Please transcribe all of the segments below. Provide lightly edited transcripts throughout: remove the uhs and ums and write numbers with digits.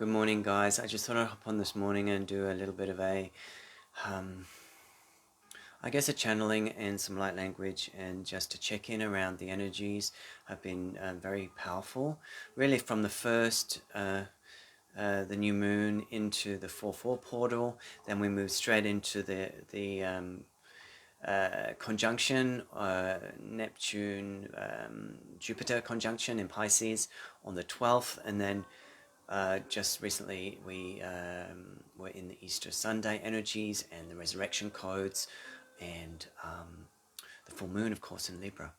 Good morning, guys. I just thought I'd hop on this morning and do a little bit of I guess a channeling and some light language, and just to check in around the energies have been very powerful. Really, from the first, the new moon into the 4-4 portal, then we move straight into the conjunction, Neptune, Jupiter conjunction in Pisces on the 12th, and then just recently we were in the Easter Sunday energies and the resurrection codes, and the full moon, of course, in Libra.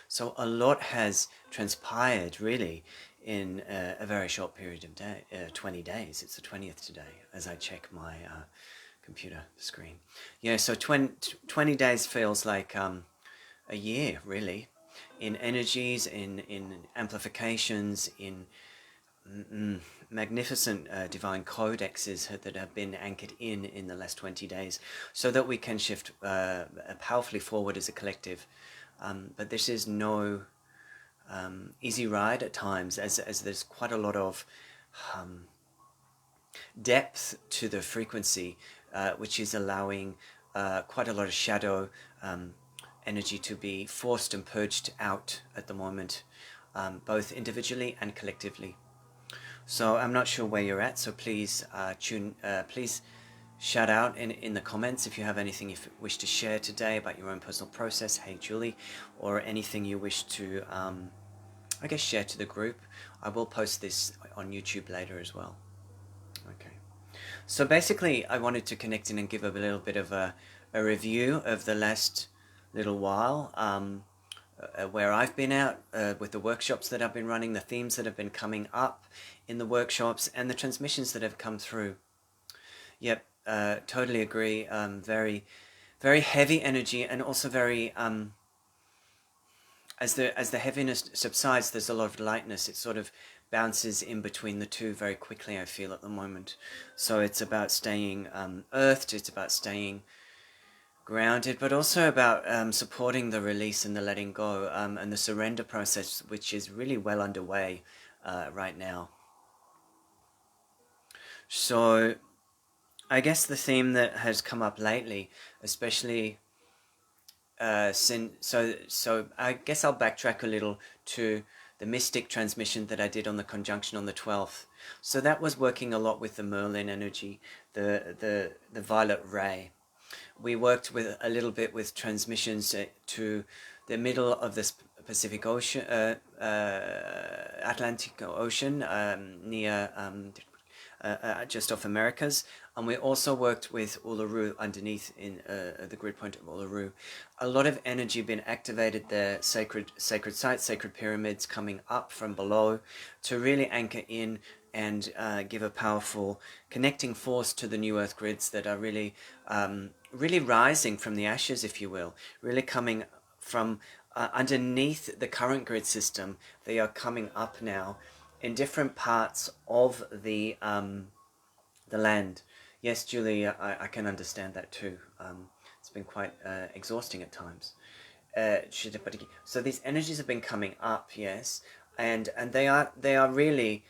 So a lot has transpired really in a very short period of 20 days. It's the 20th today as I check my computer screen. Yeah, so 20 days feels like a year really, in energies, in amplifications, in magnificent divine codexes that have been anchored in the last 20 days, so that we can shift powerfully forward as a collective. But this is no easy ride at times, as there's quite a lot of depth to the frequency, which is allowing quite a lot of shadow energy to be forced and purged out at the moment, both individually and collectively. So I'm not sure where you're at, so please please shout out in the comments if you have anything you wish to share today about your own personal process, hey Julie, or anything you wish to, I guess, share to the group. I will post this on YouTube later as well. Okay. So basically, I wanted to connect in and give a little bit of a review of the last little while, where I've been out with the workshops that I've been running, the themes that have been coming up in the workshops, and the transmissions that have come through. Yep, totally agree. Very, very heavy energy, and also very as the heaviness subsides, there's a lot of lightness. It sort of bounces in between the two very quickly, I feel, at the moment. So it's about staying earthed. It's about staying grounded, but also about supporting the release and the letting go, and the surrender process, which is really well underway right now. So I guess the theme that has come up lately, especially so I guess I'll backtrack a little to the mystic transmission that I did on the conjunction on the 12th. So that was working a lot with the Merlin energy, the violet ray. We worked with a little bit with transmissions to the middle of the Pacific Ocean, Atlantic Ocean, near just off Americas, and we also worked with Uluru underneath in the grid point of Uluru. A lot of energy being activated there, sacred sites, sacred pyramids coming up from below to really anchor in and give a powerful connecting force to the new earth grids that are really really rising from the ashes, if you will, really coming from underneath the current grid system. They are coming up now in different parts of the land. Yes, Julie, I can understand that too. It's been quite exhausting at times. So these energies have been coming up, yes, and they are really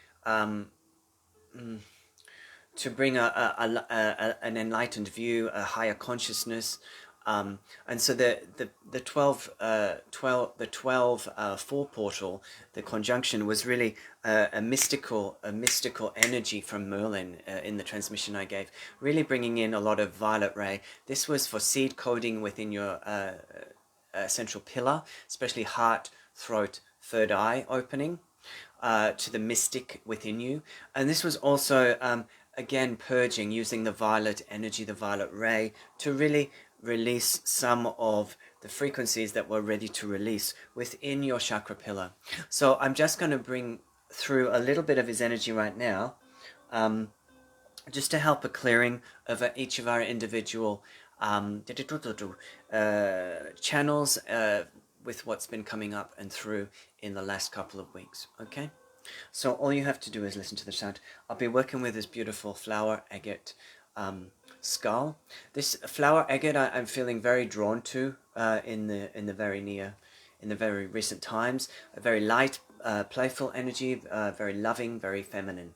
to bring an enlightened view, a higher consciousness, and so the 12 4 portal, the conjunction, was really a mystical energy from Merlin in the transmission I gave, really bringing in a lot of violet ray. This was for seed coding within your central pillar, especially heart, throat, third eye opening, to the mystic within you. And this was also again purging, using the violet energy, the violet ray, to really release some of the frequencies that were ready to release within your chakra pillar. So I'm just going to bring through a little bit of his energy right now, just to help a clearing of each of our individual channels with what's been coming up and through in the last couple of weeks. Okay, so all you have to do is listen to the sound. I'll be working with this beautiful flower agate skull. This flower agate I'm feeling very drawn to in the very recent times. A very light, playful energy, very loving, very feminine.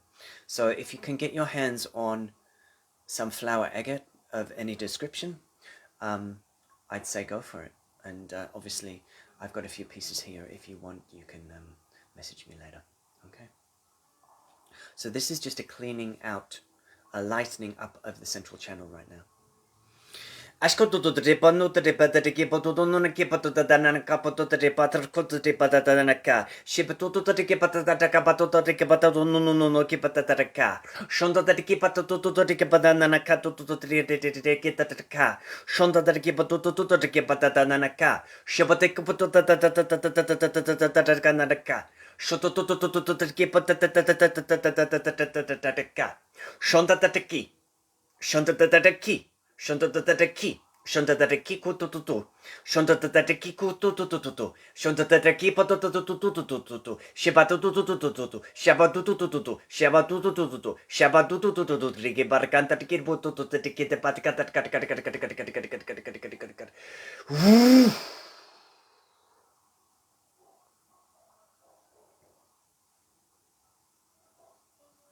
So if you can get your hands on some flower agate of any description, I'd say go for it. And obviously, I've got a few pieces here. If you want, you can message me later. Okay. So this is just a cleaning out, a lightening up of the central channel right now. Ashkotu tripa no tripa that the kipato no kipato the danakapato tripa kotu tripa the danaka. Shipato to the kipata takapato the kipato no kipata taka. Shonda the kipato to the kipadanaka to the kitataka. Shonda the kipato to the kipatadanaka. Shapate kapato the kanaka. Shoto to the kipata. Shonda the ki. Shonda the ki. Shonda the ki. Shonda the ki kututu. Shonda the ki kututu. Shonda the ki patutututututu. Shabatututututu. Shabatutututu. Shabatutututu. Shabatutututu. Rigi barkanta tikibututu tikite patikata.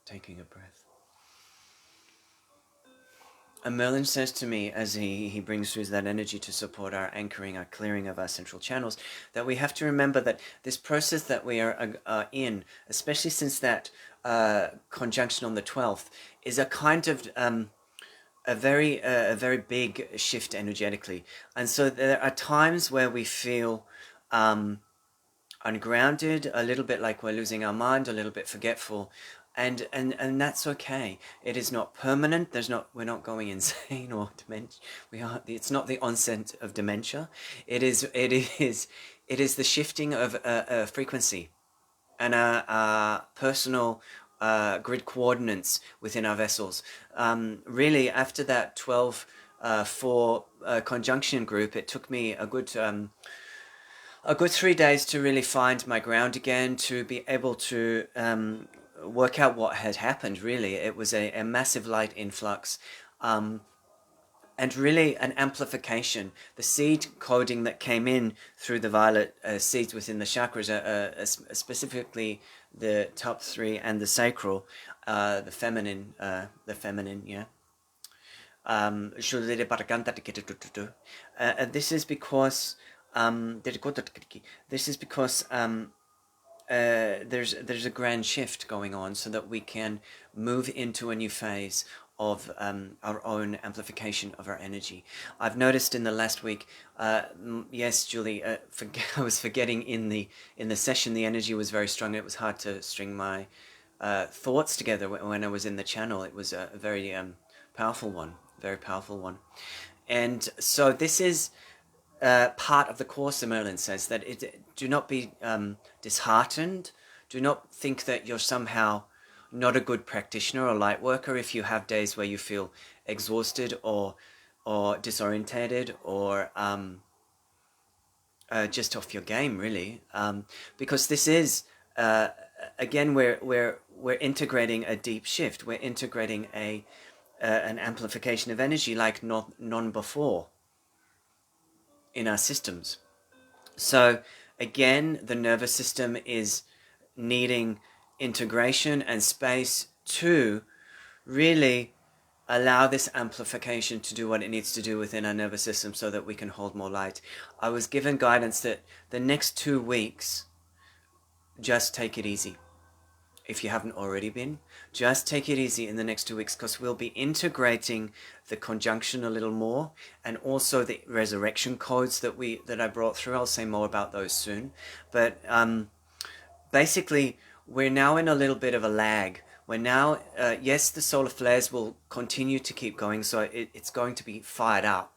Taking a breath. And Merlin says to me, as he brings through that energy to support our anchoring, our clearing of our central channels, that we have to remember that this process that we are in, especially since that conjunction on the 12th, is a kind of a very big shift energetically. And so there are times where we feel ungrounded, a little bit like we're losing our mind, a little bit forgetful. And that's okay. It is not permanent. We're not going insane or dementia. It's not the onset of dementia. It is the shifting of frequency and our personal grid coordinates within our vessels. Really, after that 12-4 conjunction group, it took me a good 3 days to really find my ground again, to be able to work out what had happened. Really, it was a massive light influx, and really an amplification. The seed coding that came in through the violet seeds within the chakras, specifically the top 3 and the sacral, the feminine, yeah. This is because there's a grand shift going on, so that we can move into a new phase of our own amplification of our energy. I've noticed in the last week, yes, Julie, I was forgetting in the session the energy was very strong. It was hard to string my thoughts together when I was in the channel. It was a very powerful one, and so this is part of the course. Merlin says that do not be disheartened. Do not think that you're somehow not a good practitioner or light worker if you have days where you feel exhausted or disorientated or just off your game, really, because this is again we're integrating a deep shift. We're integrating an amplification of energy like none before in our systems. So again, the nervous system is needing integration and space to really allow this amplification to do what it needs to do within our nervous system, so that we can hold more light. I was given guidance that the next 2 weeks, just take it easy. If you haven't already been, just take it easy in the next 2 weeks, because we'll be integrating the conjunction a little more, and also the resurrection codes that I brought through. I'll say more about those soon. But basically, we're now in a little bit of a lag. We're now, yes, the solar flares will continue to keep going, so it's going to be fired up.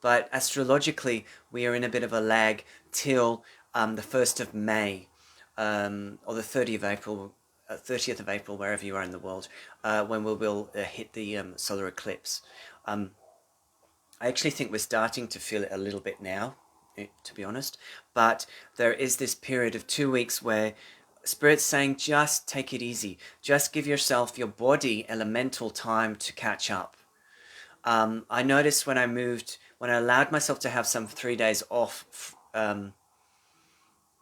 But astrologically, we are in a bit of a lag till the 1st of May, or the 30th of April, 30th of April, wherever you are in the world, when we will hit the solar eclipse. I actually think we're starting to feel it a little bit now, to be honest. But there is this period of 2 weeks where Spirit's saying, just take it easy. Just give yourself, your body, elemental time to catch up. I noticed when I allowed myself to have some 3 days off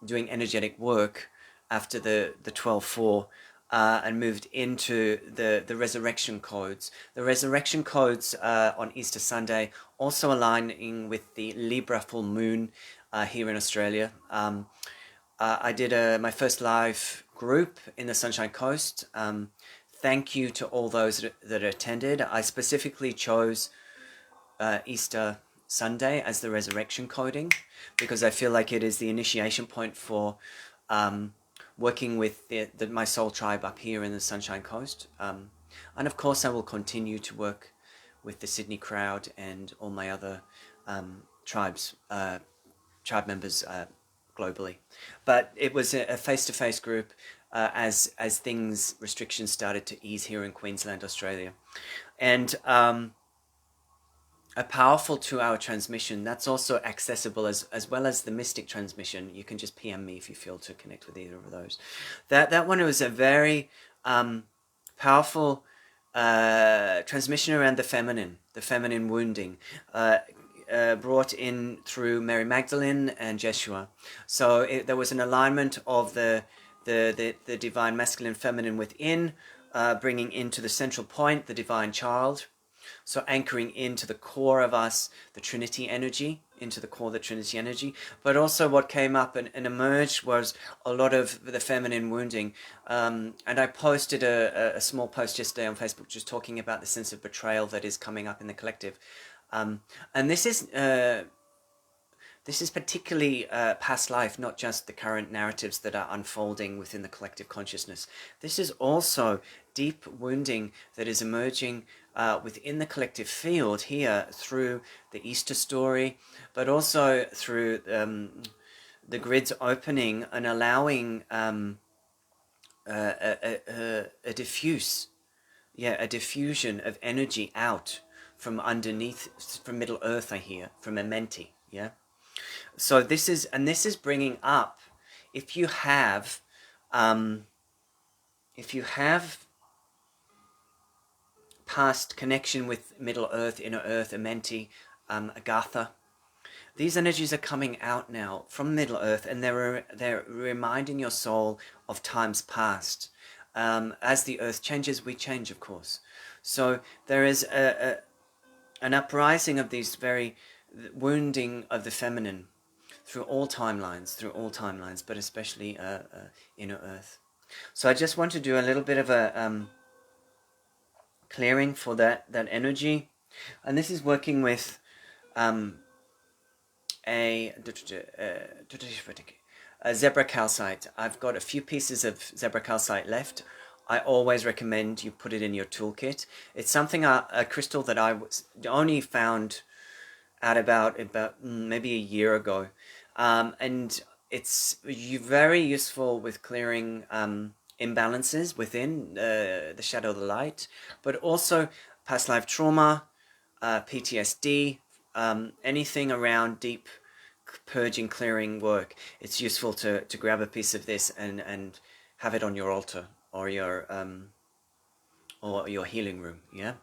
doing energetic work after the 12-4, and moved into the resurrection codes. The resurrection codes on Easter Sunday also aligning with the Libra full moon here in Australia. I did my first live group in the Sunshine Coast. Thank you to all those that attended. I specifically chose Easter Sunday as the resurrection coding because I feel like it is the initiation point for working with my soul tribe up here in the Sunshine Coast. And of course I will continue to work with the Sydney crowd and all my other tribe members globally. But it was a face-to-face group as restrictions started to ease here in Queensland, Australia. And a powerful 2-hour transmission that's also accessible as well as the mystic transmission. You can just PM me if you feel to connect with either of those. That one was a very powerful transmission around the feminine wounding, brought in through Mary Magdalene and Jeshua. So there was an alignment of the divine masculine feminine within, bringing into the central point the divine child. So anchoring into the core of us, the Trinity energy, into the core of the Trinity energy. But also what came up and emerged was a lot of the feminine wounding. And I posted a small post yesterday on Facebook just talking about the sense of betrayal that is coming up in the collective. And this is particularly past life, not just the current narratives that are unfolding within the collective consciousness. This is also deep wounding that is emerging within the collective field here through the Easter story, but also through the grids opening and allowing a diffusion of energy out from underneath, from Middle Earth, I hear, from Amenti, yeah? So this is bringing up, if you have past connection with Middle Earth, Inner Earth, Amenti, Agatha, these energies are coming out now from Middle Earth, and they're reminding your soul of times past. As the Earth changes, we change, of course. So there is an uprising of these very wounding of the feminine through all timelines, but especially Inner Earth. So I just want to do a little bit of a clearing for that energy, and this is working with a zebra calcite. I've got a few pieces of zebra calcite left. I always recommend you put it in your toolkit. It's something, a crystal that I only found out about maybe a year ago. And it's very useful with clearing imbalances within the shadow of the light, but also past life trauma, PTSD, anything around deep purging, clearing work. It's useful to grab a piece of this and have it on your altar or your healing room. Yeah.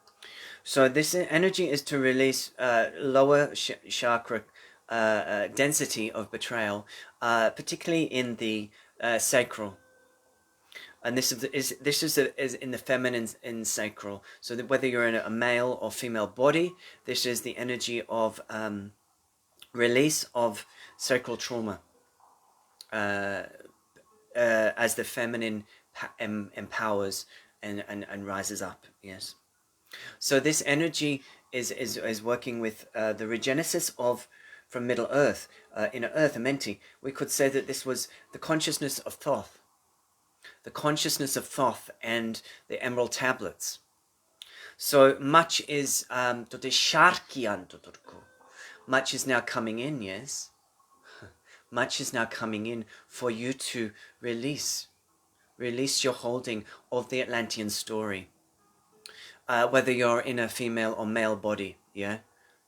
So this energy is to release lower chakra density of betrayal, particularly in the sacral. And this is in the feminine in sacral. So that whether you're in a male or female body, this is the energy of release of sacral trauma as the feminine empowers and rises up. Yes. So this energy is working with the regenesis of from Middle Earth, Inner Earth, Amenti. We could say that this was the consciousness of Thoth. The consciousness of Thoth and the Emerald Tablets. So much is much is now coming in, yes? Much is now coming in for you to release your holding of the Atlantean story. Whether you're in a female or male body, yeah?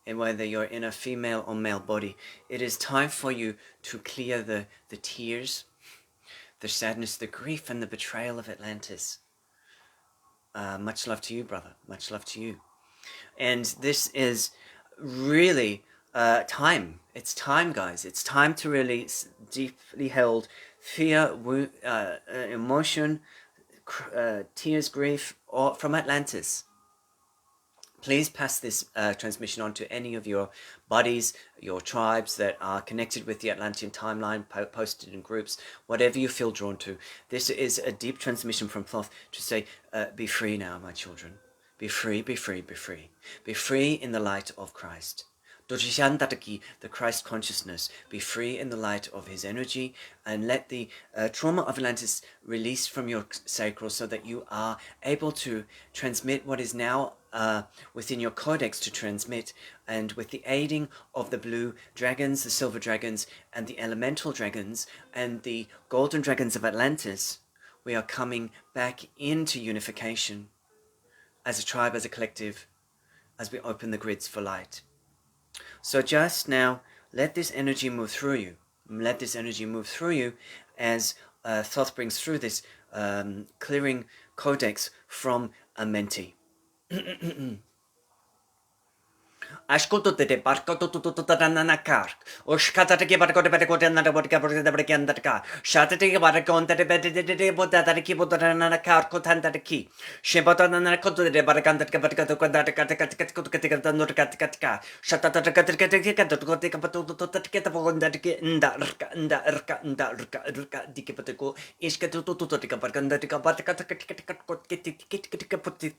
And whether you're in a female or male body, it is time for you to clear the tears, the sadness, the grief, and the betrayal of Atlantis. Much love to you, brother. Much love to you. And this is really time. It's time, guys. It's time to release deeply held fear, emotion, tears, grief, or from Atlantis, please pass this transmission on to any of your buddies, your tribes that are connected with the Atlantean timeline, posted in groups, whatever you feel drawn to. This is a deep transmission from Thoth to say, be free now, my children. Be free, be free, be free. Be free in the light of Christ. The Christ consciousness, be free in the light of his energy, and let the trauma of Atlantis release from your sacral so that you are able to transmit what is now within your codex to transmit, and with the aiding of the blue dragons, the silver dragons, and the elemental dragons, and the golden dragons of Atlantis, we are coming back into unification as a tribe, as a collective, as we open the grids for light. So just now, let this energy move through you. Let this energy move through you as Thoth brings through this clearing codex from a mentee. Ascolto te parco tutto na car. O scatata che parco de parco de na de vodka de briganda de car. Shata te parco de de botata de kibo de na car cotanta de ki. Shebota na conto de barcanda de parco de quanda de cat no cat. Shata de cat de capato to get the bonda de nda rka di che pateko iscato tutto de parcanda de capata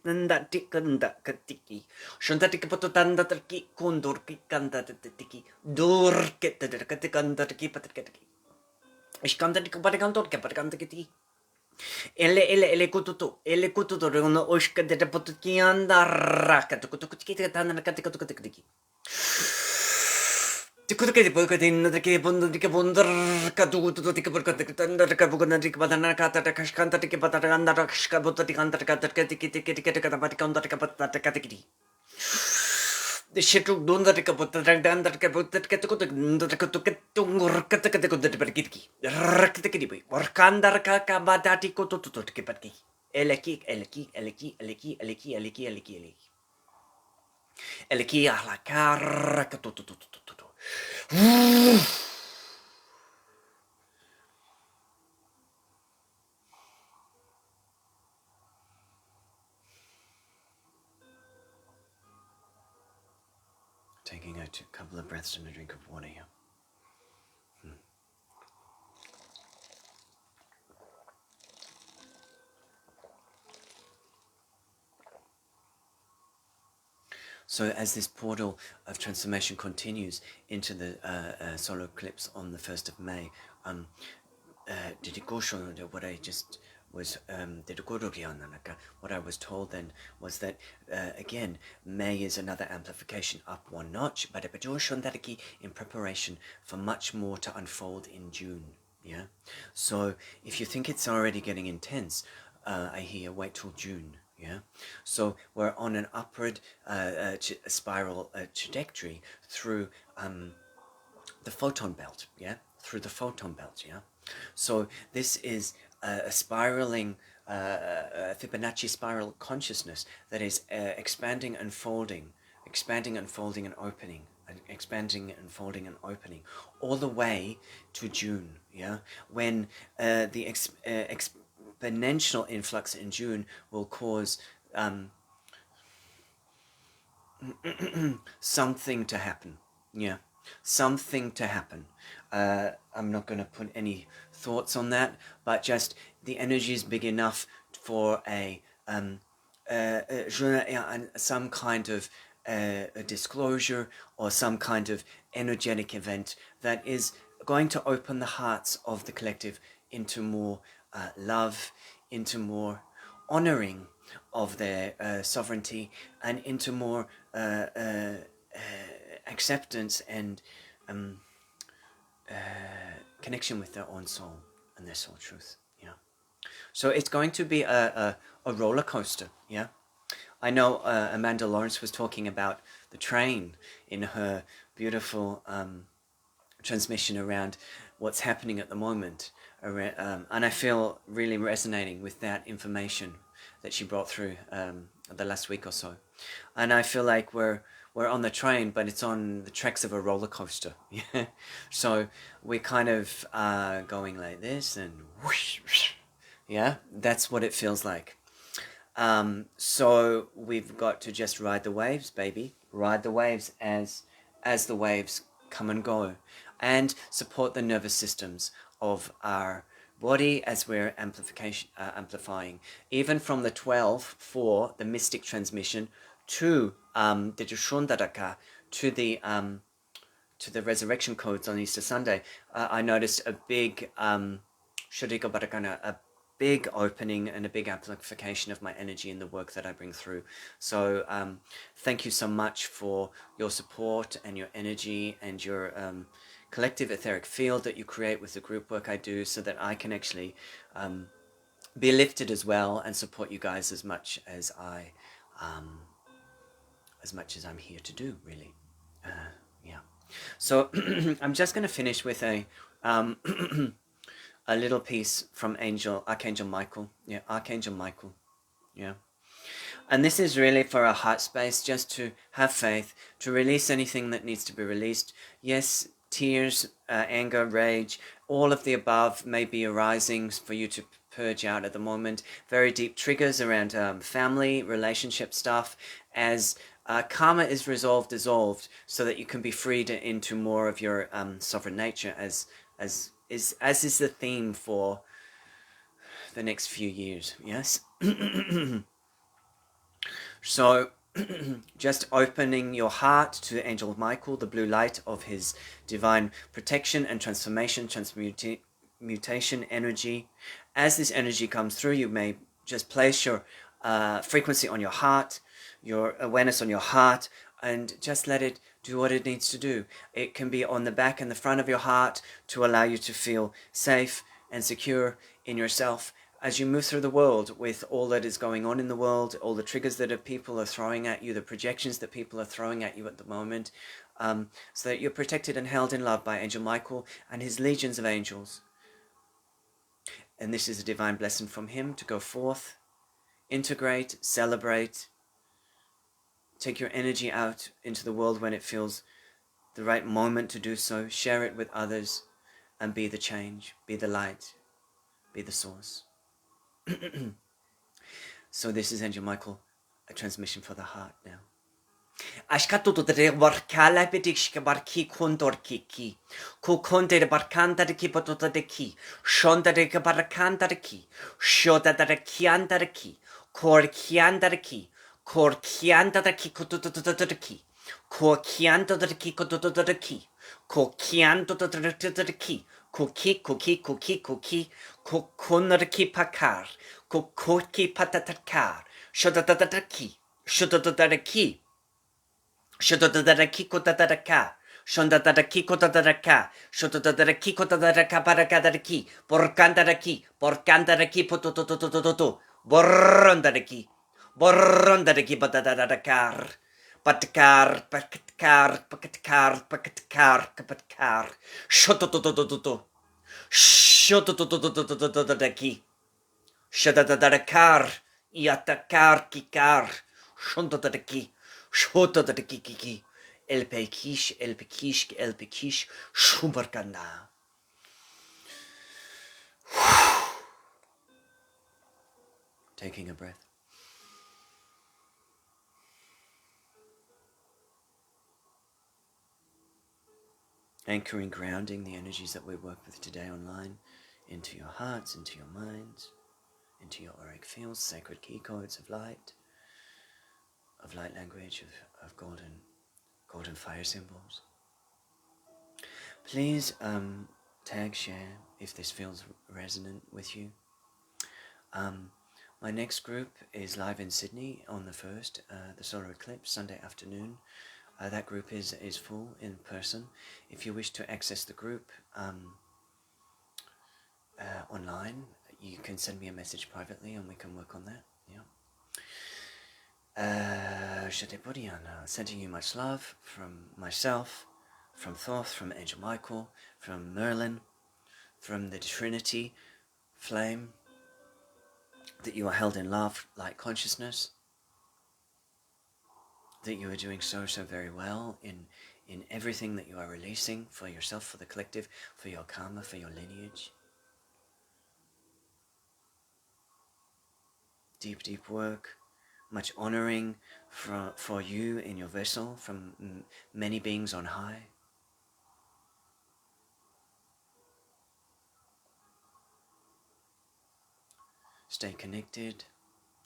nda tikanda katiki. Shanta de capato tanda ki kundur ki kanda tiki dur ke kanda tiki patketiki ich kanda tiki patkantor ke patkanda tiki ele kututu no oshka de potki anda raka tukutu tiki tanda ka tiki Tikuke de Bokatin, the Kibundar Katu, the Kibukanda, the Kabukana, Badana Kata, the Kashkanta, the Kibatanda, the Shkabota, the Kanta, the Katakati. The shit to do that about the drag down that about that get to get to Rakataki, Rakataki, or Kandaraka Badati Koto to Kipaki, Eleki, Eleki, la Karakatu. Taking a couple of breaths and a drink of water here. So as this portal of transformation continues into the solar eclipse on the 1st of May, what I just was what I was told then was that again May is another amplification up one notch, but in preparation for much more to unfold in June. Yeah, so if you think it's already getting intense, I hear wait till June. Yeah, so we're on an upward spiral trajectory through the photon belt. Yeah, through the photon belt. Yeah, so this is a spiraling Fibonacci spiral consciousness that is expanding and folding, and opening, and expanding and folding and opening, all the way to June. Yeah, when the exponential influx in June will cause something to happen. Yeah, something to happen. I'm not going to put any thoughts on that, but just the energy is big enough for some kind of a disclosure or some kind of energetic event that is going to open the hearts of the collective into more love, into more honoring of their sovereignty, and into more acceptance and connection with their own soul and their soul truth. Yeah. So it's going to be a roller coaster. Yeah. I know Amanda Lawrence was talking about the train in her beautiful transmission around what's happening at the moment. And I feel really resonating with that information that she brought through the last week or so. And I feel like we're on the train, but it's on the tracks of a roller coaster. Yeah. So we're kind of going like this and whoosh, whoosh, Yeah, that's what it feels like. So we've got to just ride the waves, baby. Ride the waves as the waves come and go, and support the nervous systems of our body as we're amplifying, even from the 12 for the mystic transmission to the Dushundaraka, to the resurrection codes on Easter Sunday. I noticed a big a big opening and a big amplification of my energy in the work that I bring through. So thank you so much for your support and your energy and your collective etheric field that you create with the group work I do, so that I can actually be lifted as well and support you guys as much as I'm here to do, really. Yeah. So I'm just going to finish with a a little piece from Archangel Michael. Yeah, Archangel Michael. Yeah. And this is really for our heart space, just to have faith, to release anything that needs to be released. Yes, tears, anger, rage, all of the above may be arising for you to purge out at the moment. Very deep triggers around family, relationship stuff, as karma is dissolved, so that you can be freed into more of your sovereign nature, as is the theme for the next few years. Yes. So just opening your heart to Angel Michael, the blue light of his divine protection and transformation, transmutation energy. As this energy comes through, you may just place your frequency on your heart, your awareness on your heart, and just let it do what it needs to do. It can be on the back and the front of your heart to allow you to feel safe and secure in yourself as you move through the world, with all that is going on in the world, all the triggers that people are throwing at you, the projections that people are throwing at you at the moment, so that you're protected and held in love by Angel Michael and his legions of angels. And this is a divine blessing from him to go forth, integrate, celebrate, take your energy out into the world when it feels the right moment to do so, share it with others, and be the change, be the light, be the source. So this is Angel Michael, a transmission for the heart now. Ashkatu to the barkala petishka barki kondor kiki. Kukonde de barkanta de kipotota de ki. Shonda de barkanta de ki. Shota de kianda de ki. Kor kianda de ki. Kor kianda de ki kotota de ki. Kor kianda de ki kotota de ki. Kor kianda de ki. Kuki, kuki, kuki, kuki, kukonarki pakar, kukoki patatakar, shodatataki, shodatataki, shodatataki kotatataka, shodatataki kotatataka, shodatataki kotatataka parakadaki, porkandaraki, porkandaraki potototototo, borrondaraki, borrondaraki patatatakar. Patkar, patkar, patkar, patkar, patkar. Shotototototo. Shototototototototototototototaki. Shototototokar. Iatakar kikar. Shontototaki. Shotototaki kiki. El pekish, el pekish, el pekish. Shumbarkanda. Taking a breath. Anchoring, grounding the energies that we work with today online into your hearts, into your minds, into your auric fields, sacred key codes of light language, of golden fire symbols. Please tag, share if this feels resonant with you. My next group is live in Sydney on the 1st, the solar eclipse, Sunday afternoon. That group is full in person. If you wish to access the group online, you can send me a message privately and we can work on that. Yeah. Sending you much love from myself, from Thoth, from Angel Michael, from Merlin, from the Trinity flame, that you are held in love, light consciousness, that you are doing so very well in everything that you are releasing for yourself, for the collective, for your karma, for your lineage. deep, deep work, much honoring for you in your vessel from many beings on high. Stay connected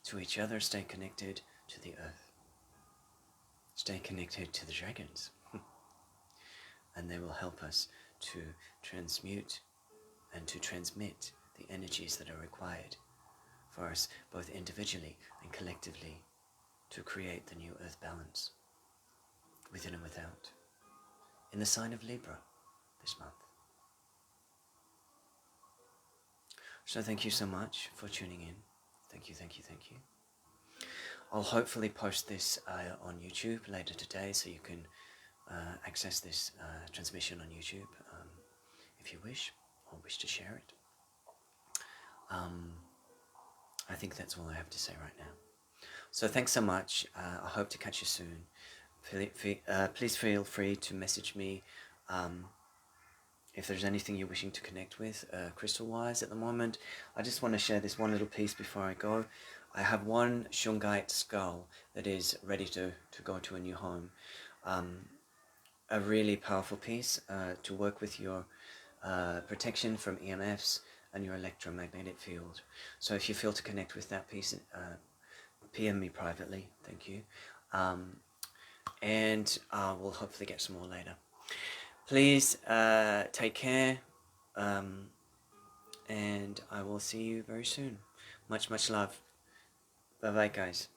to each other, stay connected to the earth. Stay connected to the dragons. And they will help us to transmute and to transmit the energies that are required for us, both individually and collectively, to create the new earth balance, within and without, in the sign of Libra this month. So thank you so much for tuning in. Thank you, thank you, thank you. I'll hopefully post this on YouTube later today, so you can access this transmission on YouTube if you wish, or wish to share it. I think that's all I have to say right now. So thanks so much. I hope to catch you soon. Please feel free to message me if there's anything you're wishing to connect with crystal-wise at the moment. I just want to share this one little piece before I go. I have one shungite skull that is ready to go to a new home. A really powerful piece to work with your protection from EMFs and your electromagnetic field. So if you feel to connect with that piece, PM me privately, thank you. And we'll hopefully get some more later. Please take care, and I will see you very soon. Much, much love. Bye-bye, guys.